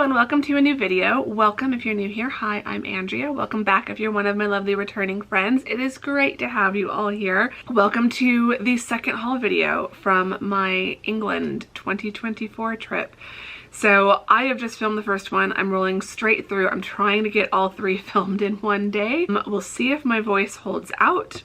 and welcome to a new video. Welcome if you're new here. Hi, I'm Andrea. Welcome back if you're one of my lovely returning friends. It is great to have you all here. Welcome to the second haul video from my England 2024 trip. So I have just filmed the first one. I'm rolling straight through. I'm trying to get all three filmed in one day. We'll see if my voice holds out.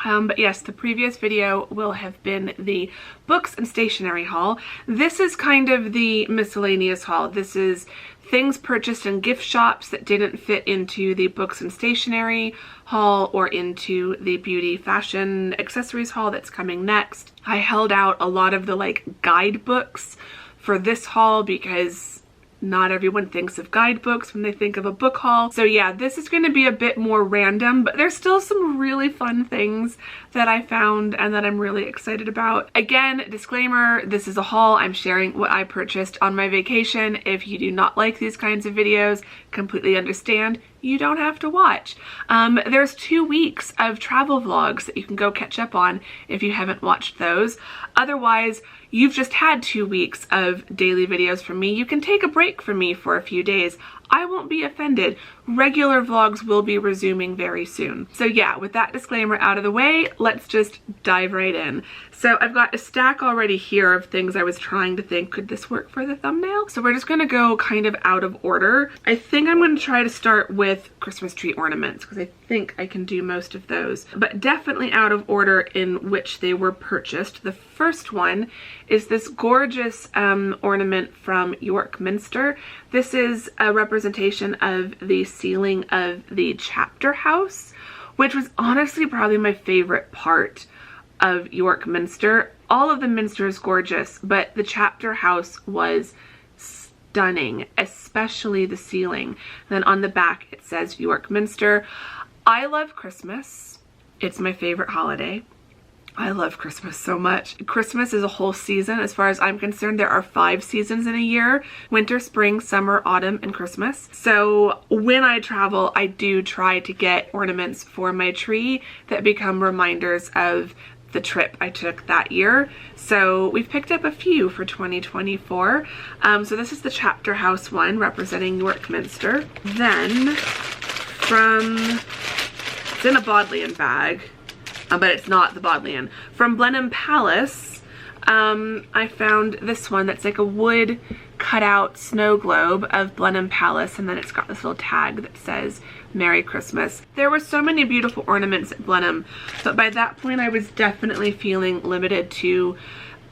But yes, the previous video will have been the books and stationery haul. This is kind of the miscellaneous haul. This is things purchased in gift shops that didn't fit into the books and stationery haul or into the beauty fashion accessories haul that's coming next. I held out a lot of the guidebooks for this haul because not everyone thinks of guidebooks when they think of a book haul. So yeah, this is going to be a bit more random, but there's still some really fun things that I found and that I'm really excited about. Again, disclaimer, this is a haul. I'm sharing what I purchased on my vacation. If you do not like these kinds of videos, completely understand. You don't have to watch. There's 2 weeks of travel vlogs that you can go catch up on if you haven't watched those. Otherwise, you've just had 2 weeks of daily videos from me. You can take a break from me for a few days. I won't be offended. Regular vlogs will be resuming very soon. So yeah, with that disclaimer out of the way, let's just dive right in. So I've got a stack already here of things I was trying to think, could this work for the thumbnail? So we're just gonna go kind of out of order. I think I'm gonna try to start with Christmas tree ornaments because I think I can do most of those, but definitely out of order in which they were purchased. The first one is this gorgeous ornament from York Minster. This is a representation of the ceiling of the chapter house, which was honestly probably my favorite part of York Minster. All of the Minster is gorgeous, but the chapter house was stunning, especially the ceiling. And then on the back it says York Minster. I love Christmas. It's my favorite holiday. I love Christmas so much. Christmas is a whole season. As far as I'm concerned, there are 5 seasons in a year: winter, spring, summer, autumn, and Christmas. So when I travel, I do try to get ornaments for my tree that become reminders of the trip I took that year. So we've picked up a few for 2024. So this is the chapter house one representing York Minster. Then it's in a Bodleian bag. But it's not the Bodleian. From Blenheim Palace, I found this one that's like a wood cutout snow globe of Blenheim Palace, and then it's got this little tag that says Merry Christmas. There were so many beautiful ornaments at Blenheim, but by that point I was definitely feeling limited to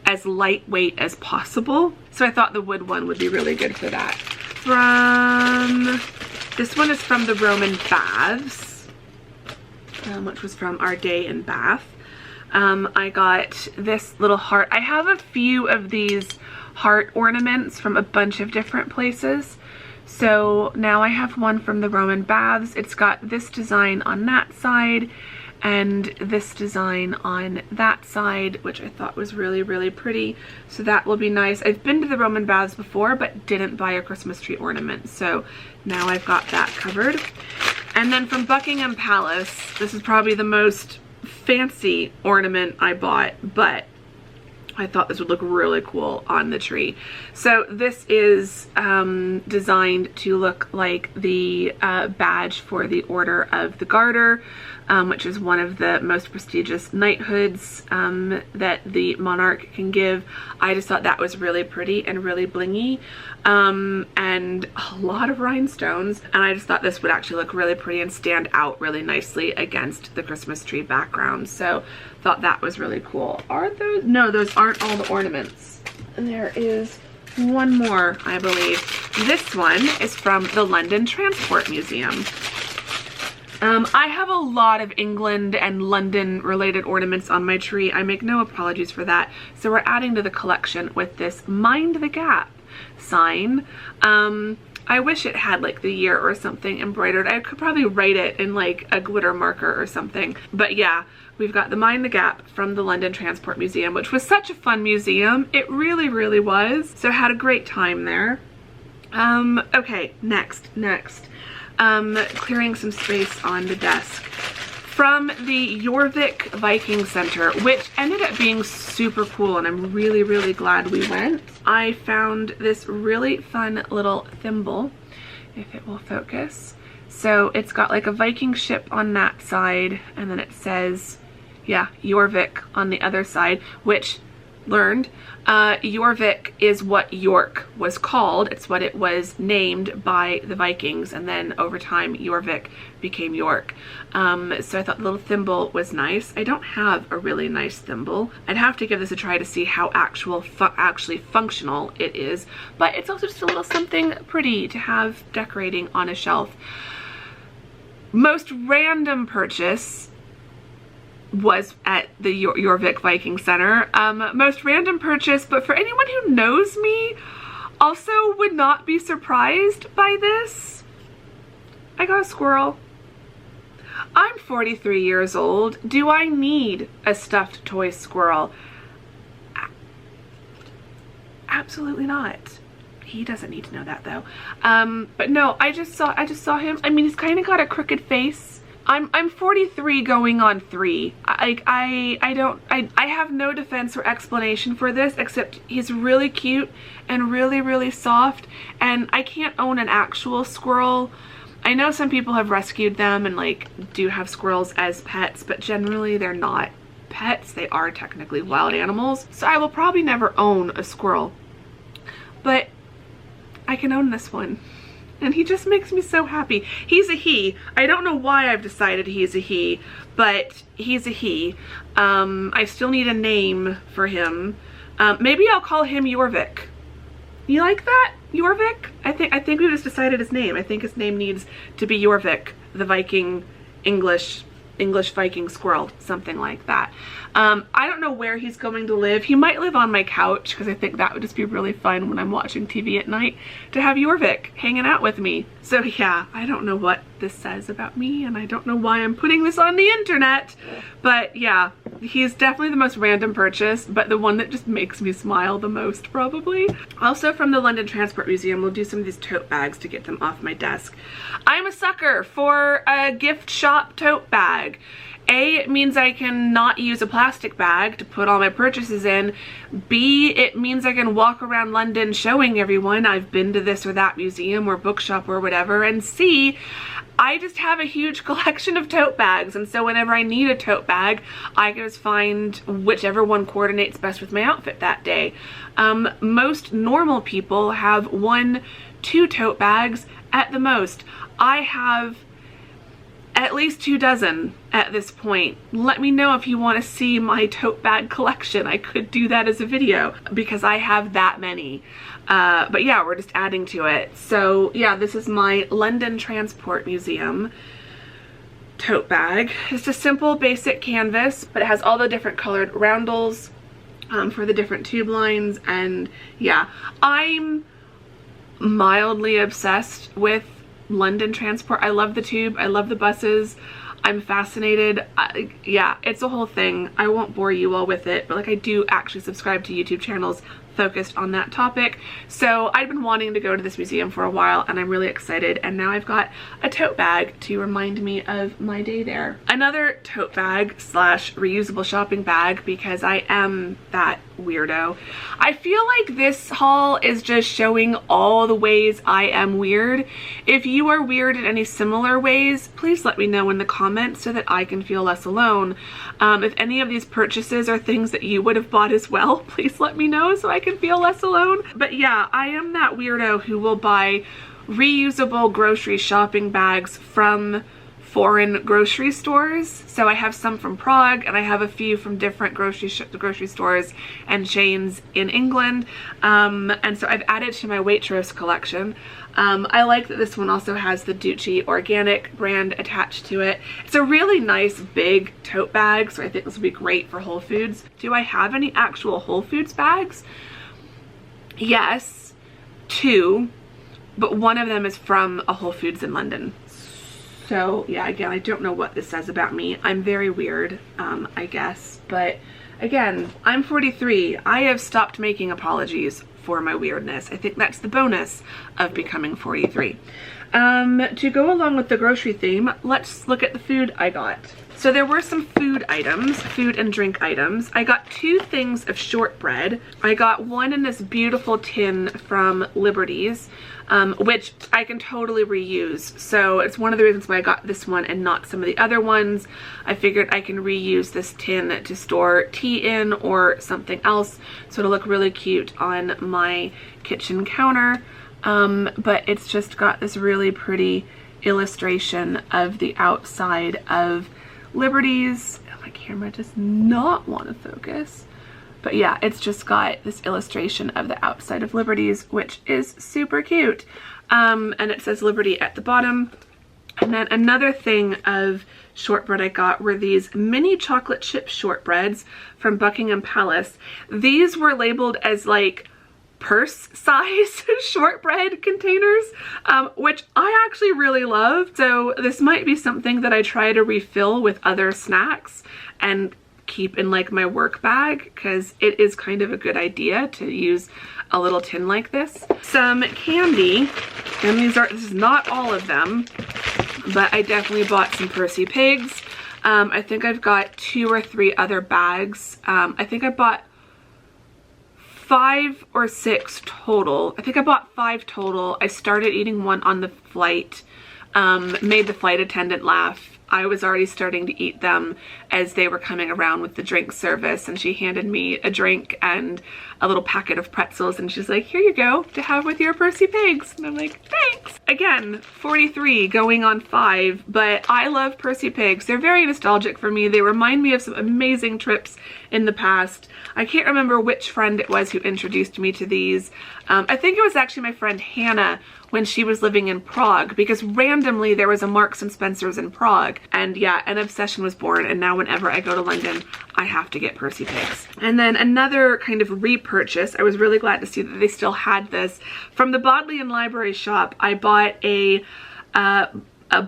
as lightweight as possible. So I thought the wood one would be really good for that. This one is from the Roman Baths. Which was from our day in Bath. I got this little heart. I have a few of these heart ornaments from a bunch of different places. So now I have one from the Roman Baths. It's got this design on that side and this design on that side, which I thought was really, really pretty. So that will be nice. I've been to the Roman Baths before, but didn't buy a Christmas tree ornament. So now I've got that covered. And then from Buckingham Palace, this is probably the most fancy ornament I bought, but I thought this would look really cool on the tree. So this is designed to look like the badge for the Order of the Garter, which is one of the most prestigious knighthoods that the monarch can give. I just thought that was really pretty and really blingy, and a lot of rhinestones, and I just thought this would actually look really pretty and stand out really nicely against the Christmas tree background. So thought that was really cool. Are those? No, those aren't all the ornaments. And there is one more, I believe. This one is from the London Transport Museum. I have a lot of England and London related ornaments on my tree. I make no apologies for that. So we're adding to the collection with this Mind the Gap sign. I wish it had like the year or something embroidered. I could probably write it in like a glitter marker or something. But yeah, we've got the Mind the Gap from the London Transport Museum, which was such a fun museum. It really, really was. So had a great time there. Okay, next. Clearing some space on the desk. from the Jorvik Viking Center, which ended up being super cool, and I'm really, really glad we went. I found this really fun little thimble, if it will focus. So it's got like a Viking ship on that side, and then it says, yeah, Jorvik on the other side, which learned Jorvik is what York was called. It's what it was named by the Vikings, and then over time Jorvik became York. So I thought the little thimble was nice. I don't have a really nice thimble. I'd have to give this a try to see how actually functional it is, but it's also just a little something pretty to have decorating on a shelf. Most random purchase was at the Jorvik Viking Center. Most random purchase, but for anyone who knows me, also would not be surprised by this. I got a squirrel. I'm 43 years old. Do I need a stuffed toy squirrel? Absolutely not. He doesn't need to know that though. But no, I just saw him. I mean, he's kind of got a crooked face. I'm 43 going on 3. I have no defense or explanation for this, except he's really cute and really, really soft, and I can't own an actual squirrel. I know some people have rescued them and like do have squirrels as pets, but generally they're not pets. They are technically wild animals. So I will probably never own a squirrel, but I can own this one. And he just makes me so happy. He's a he. I don't know why I've decided he's a he, but he's a he. I still need a name for him. Maybe I'll call him Jorvik. You like that? Jorvik? I think we just decided his name. I think his name needs to be Jorvik, the Viking English Viking squirrel, something like that. I don't know where he's going to live. He might live on my couch, because I think that would just be really fun when I'm watching TV at night to have Jorvik hanging out with me. So yeah, I don't know what this says about me, and I don't know why I'm putting this on the internet, but yeah, he's definitely the most random purchase, but the one that just makes me smile the most probably. Also from the London Transport Museum, we'll do some of these tote bags to get them off my desk. I'm a sucker for a gift shop tote bag. A, it means I can not use a plastic bag to put all my purchases in. B, it means I can walk around London showing everyone I've been to this or that museum or bookshop or whatever. And C, I just have a huge collection of tote bags, and so whenever I need a tote bag, I can just find whichever one coordinates best with my outfit that day. Most normal people have 1-2 tote bags at the most. I have at least 2 dozen at this point. Let me know if you want to see my tote bag collection. I could do that as a video because I have that many. But yeah, we're just adding to it. So yeah, this is my London Transport Museum tote bag. It's a simple basic canvas, but it has all the different colored roundels for the different tube lines. And yeah, I'm mildly obsessed with London Transport. I love the tube. I love the buses. I'm fascinated. Yeah, it's a whole thing. I won't bore you all with it, but like I do actually subscribe to YouTube channels focused on that topic. So I've been wanting to go to this museum for a while, and I'm really excited, and now I've got a tote bag to remind me of my day there. Another tote bag slash reusable shopping bag, because I am that weirdo. I feel like this haul is just showing all the ways I am weird. If you are weird in any similar ways, please let me know in the comments so that I can feel less alone. If any of these purchases are things that you would have bought as well, please let me know so I can feel less alone. But yeah, I am that weirdo who will buy reusable grocery shopping bags from foreign grocery stores. So I have some from Prague, and I have a few from different grocery stores and chains in England. And so I've added to my Waitrose collection. I like that this one also has the Tote organic brand attached to it. It's a really nice big tote bag, so I think this will be great for Whole Foods. Do I have any actual Whole Foods bags? Yes, 2, but one of them is from a Whole Foods in London. So yeah, again, I don't know what this says about me. I'm very weird, I guess. But again, I'm 43. I have stopped making apologies for my weirdness. I think that's the bonus of becoming 43. To go along with the grocery theme, let's look at the food I got. So there were some food items, food and drink items. I got 2 things of shortbread. I got one in this beautiful tin from Liberty's, which I can totally reuse. So it's one of the reasons why I got this one and not some of the other ones. I figured I can reuse this tin to store tea in or something else, so it'll look really cute on my kitchen counter. But it's just got this really pretty illustration of the outside of Liberty's. Oh, my camera does not want to focus. But yeah, it's just got this illustration of the outside of Liberty's, which is super cute. And it says Liberty at the bottom. And then another thing of shortbread I got were these mini chocolate chip shortbreads from Buckingham Palace. These were labeled as like purse size shortbread containers, which I actually really love. So this might be something that I try to refill with other snacks and keep in like my work bag, because it is kind of a good idea to use a little tin like this. Some candy, and this is not all of them, but I definitely bought some Percy Pigs. I think I've got 2 or 3 other bags. I think I bought 5 or 6 total. I think I bought 5 total. I started eating one on the flight, made the flight attendant laugh. I was already starting to eat them as they were coming around with the drink service, and she handed me a drink and a little packet of pretzels, and she's like, here you go to have with your Percy Pigs. And I'm like, thanks. Again, 43 going on 5, but I love Percy Pigs. They're very nostalgic for me. They remind me of some amazing trips in the past. I can't remember which friend it was who introduced me to these. I think it was actually my friend Hannah when she was living in Prague, because randomly there was a Marks and Spencer's in Prague, and yeah, an obsession was born, and now whenever I go to London, I have to get Percy Pigs. And then another kind of repurchase, I was really glad to see that they still had this. From the Bodleian Library shop, I bought a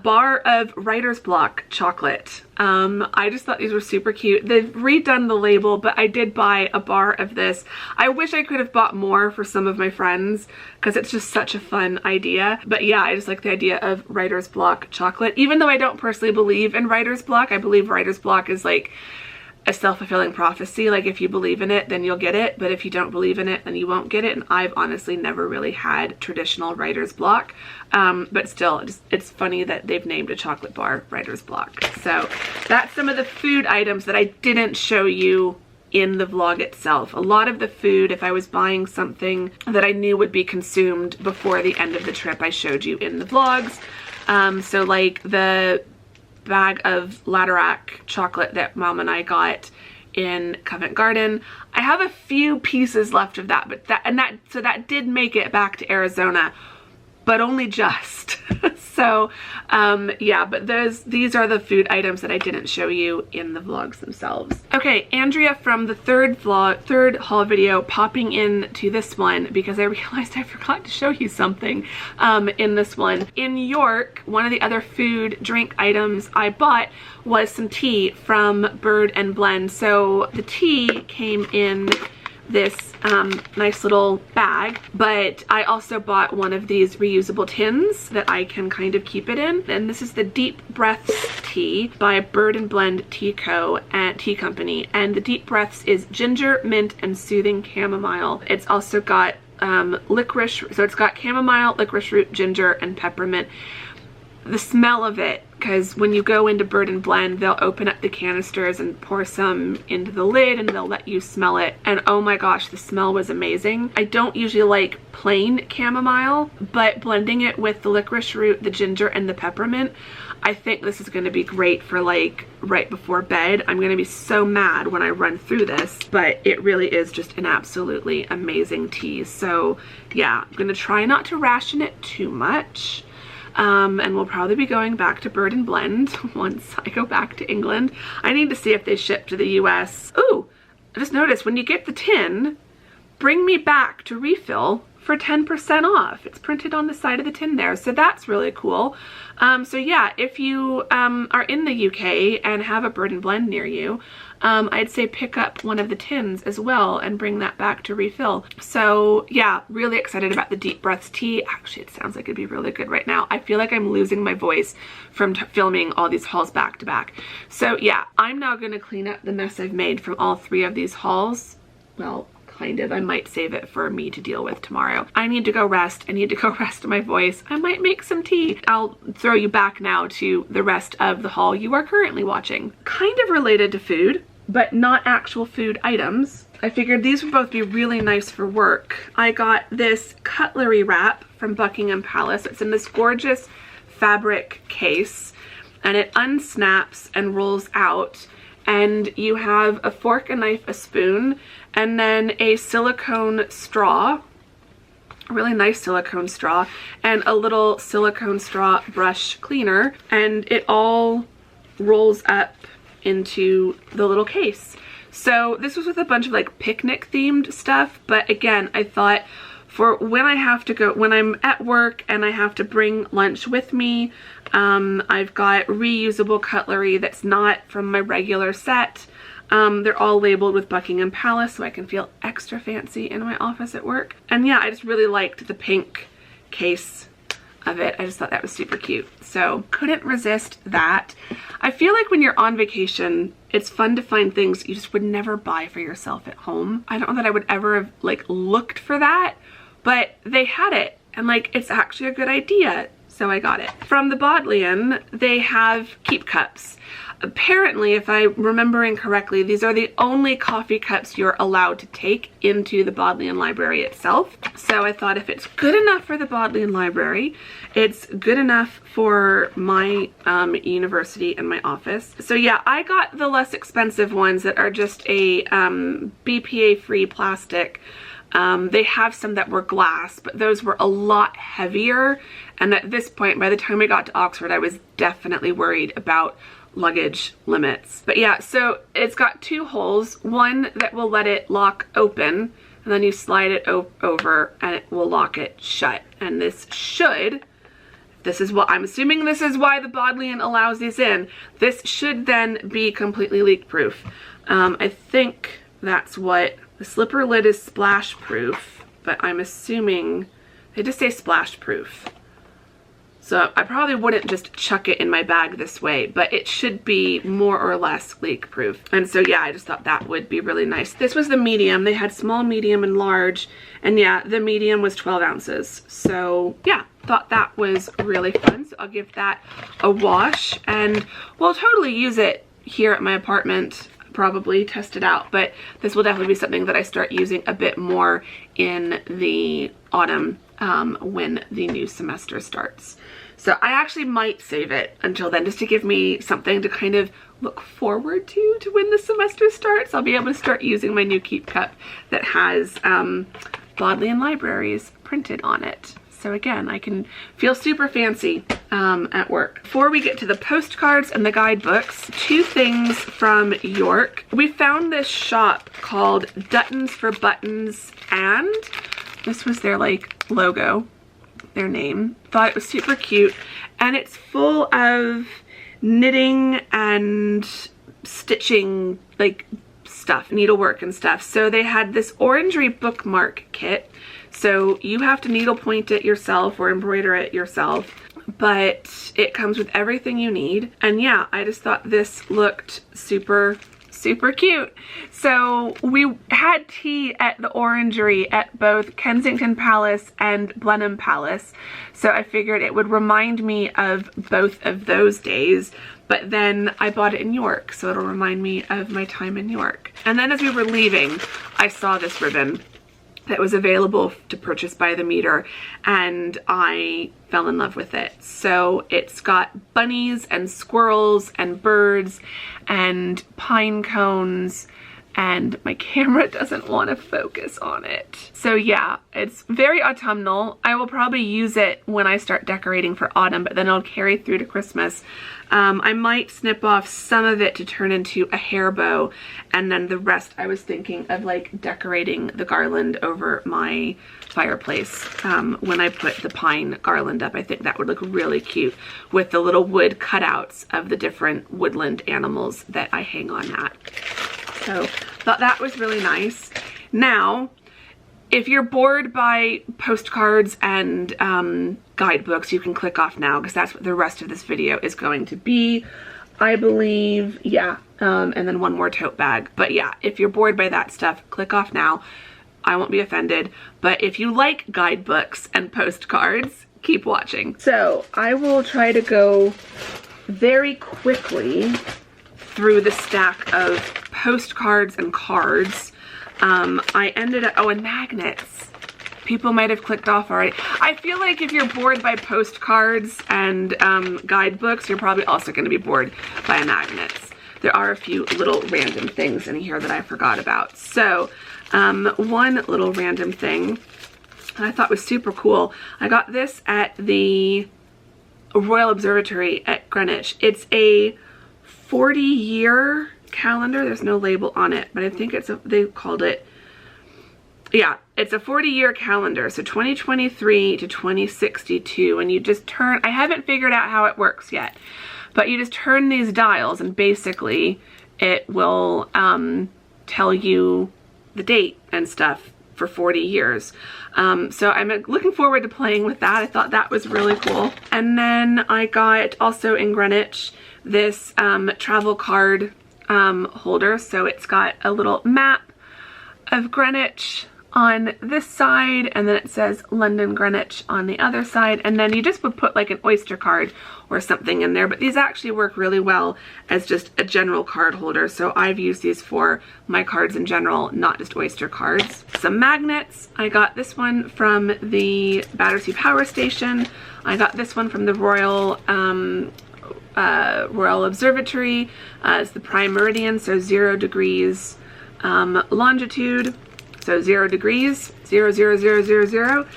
bar of writer's block chocolate. I just thought these were super cute. They've redone the label, but I did buy a bar of this. I wish I could have bought more for some of my friends, because it's just such a fun idea. But yeah, I just like the idea of writer's block chocolate. Even though I don't personally believe in writer's block, I believe writer's block is like a self-fulfilling prophecy. Like if you believe in it, then you'll get it, but if you don't believe in it, then you won't get it. And I've honestly never really had traditional writer's block, but still, it's funny that they've named a chocolate bar writer's block. So that's some of the food items that I didn't show you in the vlog itself. A lot of the food, if I was buying something that I knew would be consumed before the end of the trip, I showed you in the vlogs. So like the bag of Laderack chocolate that Mom and I got in Covent Garden. I have a few pieces left of that, but that did make it back to Arizona, but only just. So yeah, but these are the food items that I didn't show you in the vlogs themselves. Okay, Andrea from the third haul video popping into this one because I realized I forgot to show you something in this one. In York, one of the other food drink items I bought was some tea from Bird and Blend. So the tea came in this nice little bag, but I also bought one of these reusable tins that I can kind of keep it in, and this is the Deep Breaths tea by Bird and Blend Tea Co. and Tea Company, and the Deep Breaths is ginger, mint, and soothing chamomile. It's also got licorice, so it's got chamomile, licorice root, ginger, and peppermint. The smell of it, because when you go into Bird and Blend, they'll open up the canisters and pour some into the lid and they'll let you smell it, and oh my gosh, the smell was amazing. I don't usually like plain chamomile, but blending it with the licorice root, the ginger, and the peppermint, I think this is going to be great for like right before bed. I'm going to be so mad when I run through this, but it really is just an absolutely amazing tea. So yeah, I'm going to try not to ration it too much. And we'll probably be going back to Bird and Blend once I go back to England. I need to see if they ship to the US. Ooh, I just noticed when you get the tin, bring me back to refill for 10% off. It's printed on the side of the tin there, so that's really cool. So yeah, if you are in the UK and have a Bird and Blend near you, I'd say pick up one of the tins as well and bring that back to refill. So yeah, really excited about the Deep Breaths tea. Actually, it sounds like it'd be really good right now. I feel like I'm losing my voice from filming all these hauls back to back. So yeah, I'm now gonna clean up the mess I've made from all 3 of these hauls. Well, kind of. I might save it for me to deal with tomorrow. I need to go rest. I need to go rest my voice. I might make some tea. I'll throw you back now to the rest of the haul you are currently watching. Kind of related to food, but not actual food items. I figured these would both be really nice for work. I got this cutlery wrap from Buckingham Palace. It's in this gorgeous fabric case, and it unsnaps and rolls out, and you have a fork, a knife, a spoon, and then a silicone straw, a really nice silicone straw, and a little silicone straw brush cleaner, and it all rolls up into the little case. So this was with a bunch of like picnic themed stuff, but again, I thought for when I have to go, when I'm at work and I have to bring lunch with me, I've got reusable cutlery that's not from my regular set. They're all labeled with Buckingham Palace, so I can feel extra fancy in my office at work. And yeah, I just really liked the pink case of it. I just thought that was super cute. So couldn't resist that. I feel like when you're on vacation, it's fun to find things you just would never buy for yourself at home. I don't know that I would ever have like looked for that, but they had it, and like it's actually a good idea. So I got it. From the Bodleian, they have keep cups. Apparently, if I'm remembering correctly, these are the only coffee cups you're allowed to take into the Bodleian Library itself. So I thought if it's good enough for the Bodleian Library, it's good enough for my university and my office. So yeah, I got the less expensive ones that are just a BPA-free plastic. They have some that were glass, but those were a lot heavier. And at this point, by the time I got to Oxford, I was definitely worried about luggage limits. But yeah, so it's got 2 holes, one that will let it lock open, and then you slide it over and it will lock it shut. And this is what I'm assuming, this is why the Bodleian allows these in. This should then be completely leak proof. I think that's what the slipper lid is, splash proof, but I'm assuming they just say splash proof. So I probably wouldn't just chuck it in my bag this way, but it should be more or less leak proof. And so yeah, I just thought that would be really nice. This was the medium. They had small, medium, and large. And yeah, the medium was 12 ounces. So yeah, thought that was really fun. So I'll give that a wash, and we'll totally use it here at my apartment. Probably test it out, but this will definitely be something that I start using a bit more in the autumn when the new semester starts. So I actually might save it until then, just to give me something to kind of look forward to when the semester starts. I'll be able to start using my new keep cup that has Bodleian Libraries printed on it. So again, I can feel super fancy at work. Before we get to the postcards and the guidebooks, 2 things from York. We found this shop called Dutton's for Buttons, and this was their like logo, their name. Thought it was super cute, and it's full of knitting and stitching like stuff, needlework and stuff. So they had this orangery bookmark kit. So you have to needle point it yourself or embroider it yourself, but it comes with everything you need. And yeah, I just thought this looked super cute. So we had tea at the orangery at both Kensington Palace and Blenheim Palace. So I figured it would remind me of both of those days. But then I bought it in York, so it'll remind me of my time in York. And then as we were leaving, I saw this ribbon that was available to purchase by the meter, and I fell in love with it. So it's got bunnies and squirrels and birds and pine cones and my camera doesn't want to focus on it. So yeah, it's very autumnal. I will probably use it when I start decorating for autumn, but then it'll carry through to Christmas. I might snip off some of it to turn into a hair bow, and then the rest I was thinking of like decorating the garland over my fireplace when I put the pine garland up. I think that would look really cute with the little wood cutouts of the different woodland animals that I hang on that. So thought that was really nice. Now, if you're bored by postcards and guidebooks, you can click off now, because that's what the rest of this video is going to be, I believe. Yeah, and then one more tote bag. But yeah, if you're bored by that stuff, click off now. I won't be offended. But if you like guidebooks and postcards, keep watching. So I will try to go very quickly through the stack of postcards and cards. I ended up, oh, and magnets. People might have clicked off already. I feel like if you're bored by postcards and guidebooks, you're probably also going to be bored by magnets. There are a few little random things in here that I forgot about. So one little random thing that I thought was super cool. I got this at the Royal Observatory at Greenwich. It's a 40-year calendar. There's no label on it, but I think it's they called it, yeah, it's a 40-year calendar. So 2023 to 2062, and you just turn, I haven't figured out how it works yet, but you just turn these dials and basically it will tell you the date and stuff for 40 years. So I'm looking forward to playing with that. I thought that was really cool. And then I got also in Greenwich this travel card holder. So it's got a little map of Greenwich on this side, and then it says London Greenwich on the other side, and then you just would put like an Oyster card or something in there, but these actually work really well as just a general card holder. So I've used these for my cards in general, not just Oyster cards. Some magnets. I got this one from the Battersea Power Station. I got this one from the Royal Observatory. It's the prime meridian, so 0 degrees longitude. So 0 degrees, 0, 0, 0, 0, 0.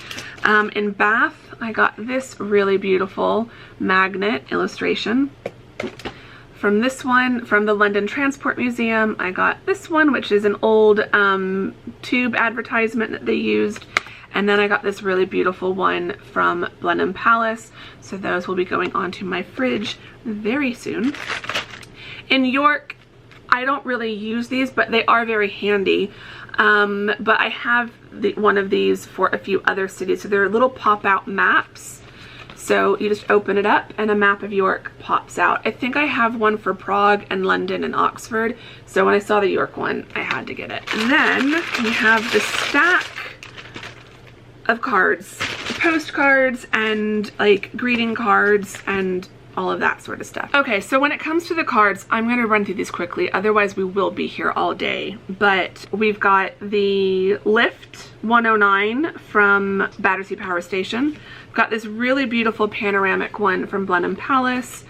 In Bath, I got this really beautiful magnet illustration. From this one, from the London Transport Museum, I got this one, which is an old tube advertisement that they used. And then I got this really beautiful one from Blenheim Palace. So those will be going onto my fridge very soon. In York, I don't really use these, but they are very handy. But I have one of these for a few other cities. So they're little pop-out maps. So you just open it up and a map of York pops out. I think I have one for Prague and London and Oxford. So when I saw the York one, I had to get it. And then we have the stack of cards, postcards and like greeting cards and all of that sort of stuff. Okay, so when it comes to the cards, I'm going to run through these quickly, otherwise we will be here all day. But we've got the Lift 109 from Battersea Power Station. We've got this really beautiful panoramic one from Blenheim Palace,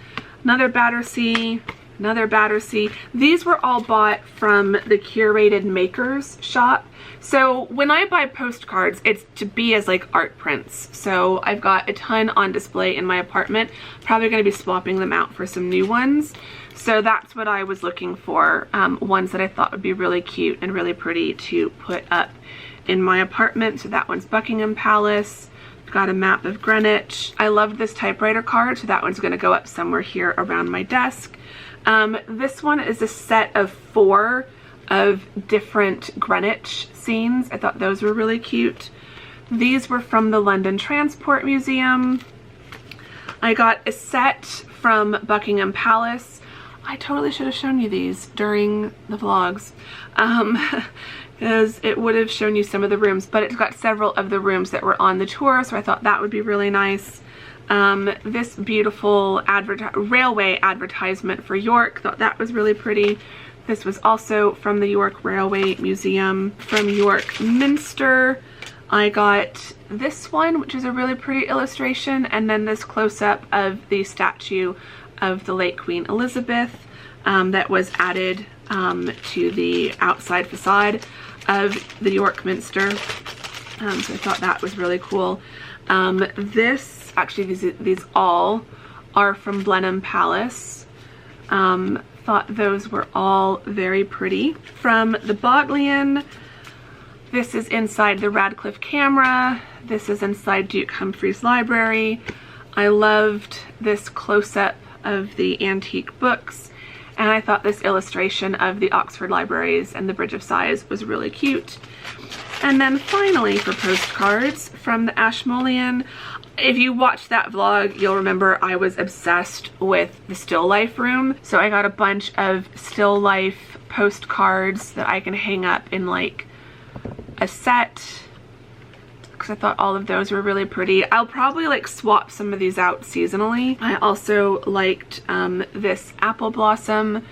another Battersea, another Battersea. These were all bought from the Curated Makers shop. So when I buy postcards, it's to be as like art prints. So I've got a ton on display in my apartment. Probably going to be swapping them out for some new ones. So that's what I was looking for. Ones that I thought would be really cute and really pretty to put up in my apartment. So that one's Buckingham Palace. Got a map of Greenwich. I loved this typewriter card, so that one's going to go up somewhere here around my desk. This one is a set of 4 of different Greenwich scenes. I thought those were really cute. These were from the London Transport Museum. I got a set from Buckingham Palace. I totally should have shown you these during the vlogs, because it would have shown you some of the rooms, but it's got several of the rooms that were on the tour, so I thought that would be really nice. This beautiful railway advertisement for York, thought that was really pretty. This was also from the York Railway Museum. From York Minster, I got this one, which is a really pretty illustration, and then this close-up of the statue of the late Queen Elizabeth that was added to the outside facade of the York Minster. So I thought that was really cool. These all are from Blenheim Palace. Thought those were all very pretty. From the Bodleian, this is inside the Radcliffe camera. This is inside Duke Humphrey's library. I loved this close-up of the antique books, and I thought this illustration of the Oxford libraries and the Bridge of Sighs was really cute. And then finally, for postcards from the Ashmolean, if you watched that vlog, you'll remember I was obsessed with the still life room. So I got a bunch of still life postcards that I can hang up in like a set, because I thought all of those were really pretty. I'll probably like swap some of these out seasonally. I also liked this apple blossom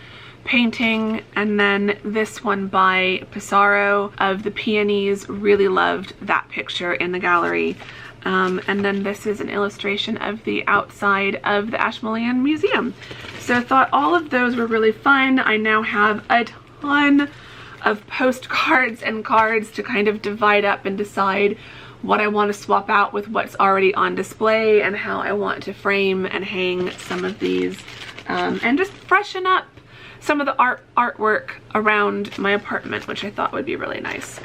painting, and then this one by Pissarro of the peonies. Really loved that picture in the gallery. And then this is an illustration of the outside of the Ashmolean Museum. So I thought all of those were really fun. I now have a ton of postcards and cards to kind of divide up and decide what I want to swap out with what's already on display, and how I want to frame and hang some of these, and just freshen up some of the artwork around my apartment, which I thought would be really nice.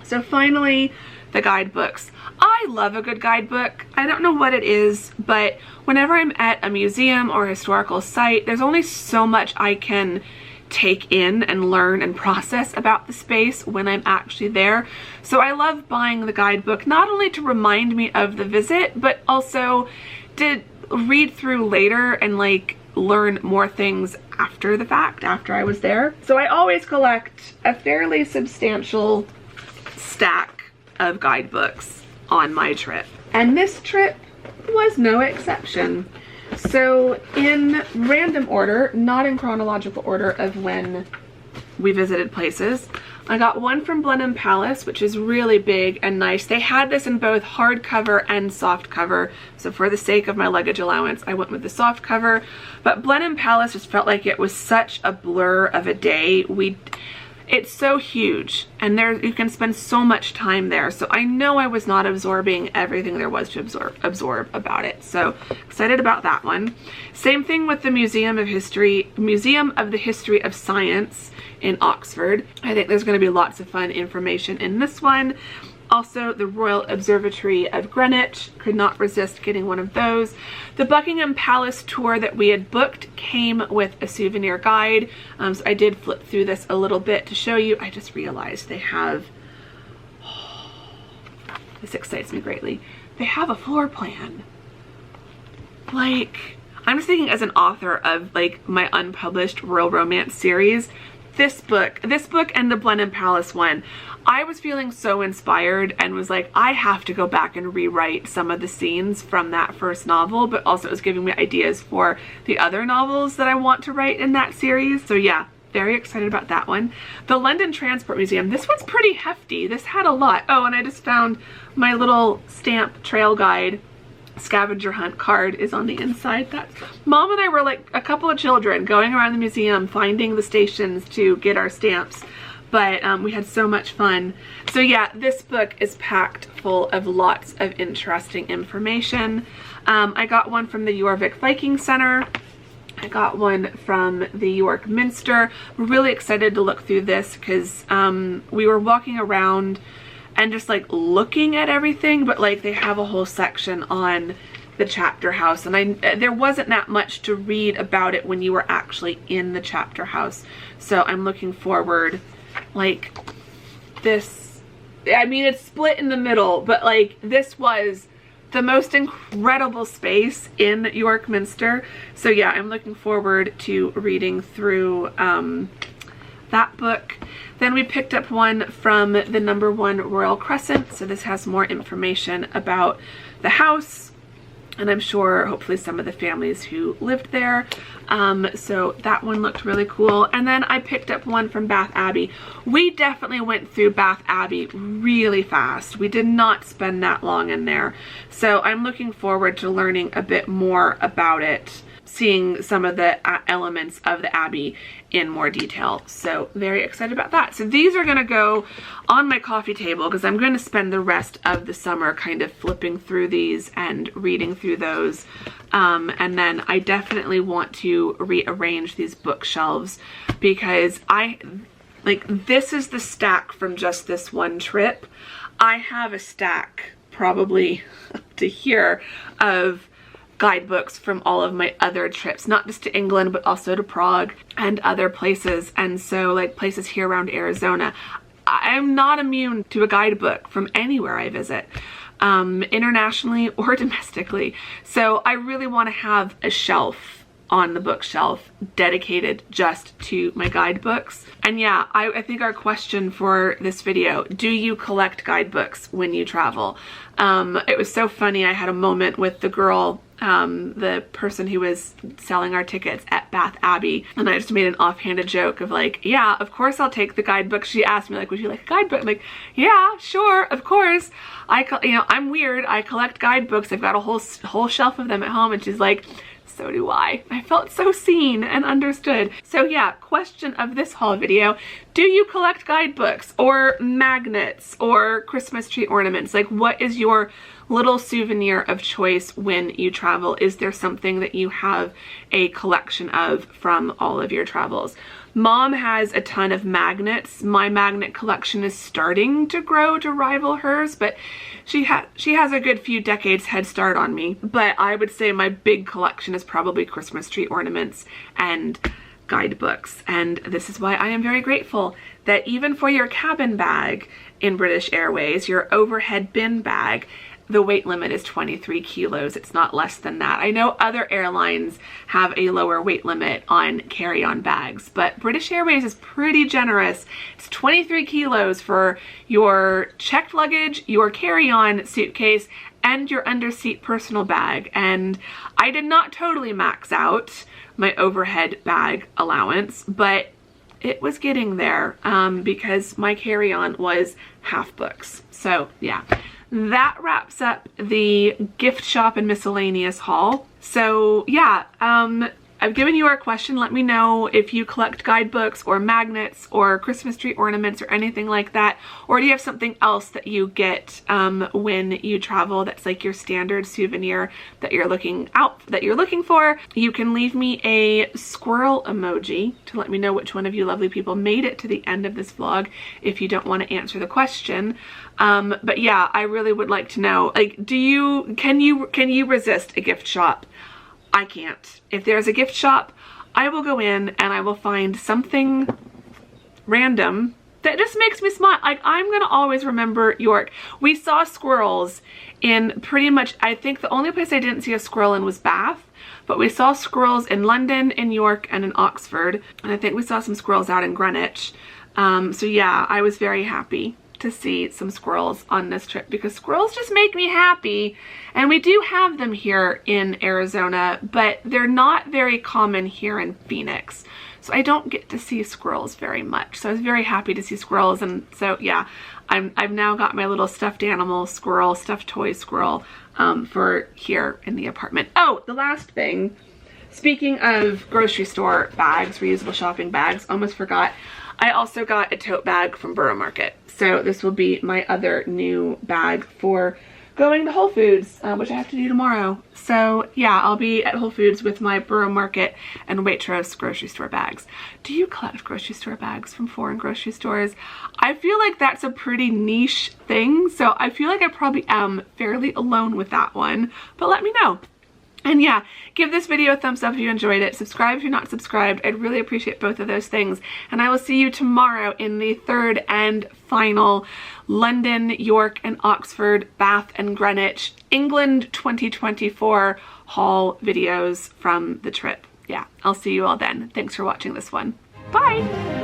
So finally, the guidebooks. I love a good guidebook. I don't know what it is, but whenever I'm at a museum or a historical site, there's only so much I can take in and learn and process about the space when I'm actually there. So I love buying the guidebook, not only to remind me of the visit, but also to read through later and like learn more things after the fact, after I was there. So I always collect a fairly substantial stack of guidebooks on my trip, and this trip was no exception. So in random order, not in chronological order of when we visited places, I got one from Blenheim Palace, which is really big and nice. They had this in both hardcover and soft cover, so for the sake of my luggage allowance, I went with the soft cover. But Blenheim Palace just felt like it was such a blur of a day. It's so huge, and you can spend so much time there. So I know I was not absorbing everything there was to absorb about it. So excited about that one. Same thing with the Museum of the History of Science in Oxford. I think there's going to be lots of fun information in this one. Also, the Royal Observatory of Greenwich, could not resist getting one of those. The Buckingham Palace tour that we had booked came with a souvenir guide. So I did flip through this a little bit to show you. I just realized they have, this excites me greatly, they have a floor plan. Like, I'm just thinking as an author of like my unpublished Royal Romance series, this book and the Blenheim Palace one, I was feeling so inspired and was like, I have to go back and rewrite some of the scenes from that first novel, but also it was giving me ideas for the other novels that I want to write in that series. So yeah, very excited about that one. The London Transport Museum, this one's pretty hefty. This had a lot. Oh, and I just found my little stamp trail guide scavenger hunt card is on the inside. That's Mom and I were like a couple of children going around the museum finding the stations to get our stamps, but we had so much fun. So yeah, this book is packed full of lots of interesting information. I got one from the Jorvik Viking Center. I got one from the York Minster. We're really excited to look through this because we were walking around and just like looking at everything, but like they have a whole section on the chapter house, and there wasn't that much to read about it when you were actually in the chapter house. So I'm looking forward, like this, I mean it's split in the middle, but like this was the most incredible space in York Minster. So yeah, I'm looking forward to reading through that book. Then we picked up one from the No. 1 Royal Crescent. So this has more information about the house, and I'm sure hopefully some of the families who lived there. So that one looked really cool. And then I picked up one from Bath Abbey. We definitely went through Bath Abbey really fast. We did not spend that long in there. So I'm looking forward to learning a bit more about it. seeing some of the elements of the Abbey in more detail. So very excited about that. So these are gonna go on my coffee table because I'm going to spend the rest of the summer kind of flipping through these and reading through those. And then I definitely want to rearrange these bookshelves because this is the stack from just this one trip. I have a stack probably up to here of guidebooks from all of my other trips, not just to England, but also to Prague and other places. And so like places here around Arizona, I'm not immune to a guidebook from anywhere I visit, internationally or domestically. So I really want to have a shelf on the bookshelf dedicated just to my guidebooks. And yeah, I think our question for this video, do you collect guidebooks when you travel? It was so funny. I had a moment with the girl, the person who was selling our tickets at Bath Abbey, and I just made an offhanded joke of like, yeah, of course I'll take the guidebook. She asked me like, would you like a guidebook? I'm like, yeah, sure, of course. I'm weird. I collect guidebooks. I've got a whole shelf of them at home. And she's like, so do I. I felt so seen and understood. So yeah, question of this haul video, do you collect guidebooks or magnets or Christmas tree ornaments? Like, what is your little souvenir of choice when you travel? Is there something that you have a collection of from all of your travels? Mom has a ton of magnets. My magnet collection is starting to grow to rival hers, but she has a good few decades head start on me. But I would say my big collection is probably Christmas tree ornaments and guidebooks. And this is why I am very grateful that even for your cabin bag in British Airways, your overhead bin bag, the weight limit is 23 kilos. It's not less than that. I know other airlines have a lower weight limit on carry-on bags, but British Airways is pretty generous. It's 23 kilos for your checked luggage, your carry-on suitcase, and your underseat personal bag. And I did not totally max out my overhead bag allowance, but it was getting there because my carry-on was half books. So yeah. That wraps up the gift shop and miscellaneous haul. So yeah, I've given you our question. Let me know if you collect guidebooks or magnets or Christmas tree ornaments or anything like that. Or do you have something else that you get when you travel that's like your standard souvenir that you're looking for? You can leave me a squirrel emoji to let me know which one of you lovely people made it to the end of this vlog if you don't want to answer the question. But yeah, I really would like to know, like, can you resist a gift shop? I can't. If there's a gift shop, I will go in and I will find something random that just makes me smile. Like, I'm gonna always remember York. We saw squirrels in pretty much, I think the only place I didn't see a squirrel in was Bath, but we saw squirrels in London, in York, and in Oxford. And I think we saw some squirrels out in Greenwich. So yeah, I was very happy to see some squirrels on this trip because squirrels just make me happy. And we do have them here in Arizona, but they're not very common here in Phoenix. So I don't get to see squirrels very much. So I was very happy to see squirrels. And so yeah, I've now got my little stuffed animal squirrel, stuffed toy squirrel for here in the apartment. Oh, the last thing, speaking of grocery store bags, reusable shopping bags, almost forgot. I also got a tote bag from Borough Market. So this will be my other new bag for going to Whole Foods, which I have to do tomorrow. So yeah, I'll be at Whole Foods with my Borough Market and Waitrose grocery store bags. Do you collect grocery store bags from foreign grocery stores? I feel like that's a pretty niche thing, so I feel like I probably am fairly alone with that one, but let me know. And yeah, give this video a thumbs up if you enjoyed it. Subscribe if you're not subscribed. I'd really appreciate both of those things. And I will see you tomorrow in the third and final London, York, and Oxford, Bath, and Greenwich, England 2024 haul videos from the trip. Yeah, I'll see you all then. Thanks for watching this one. Bye!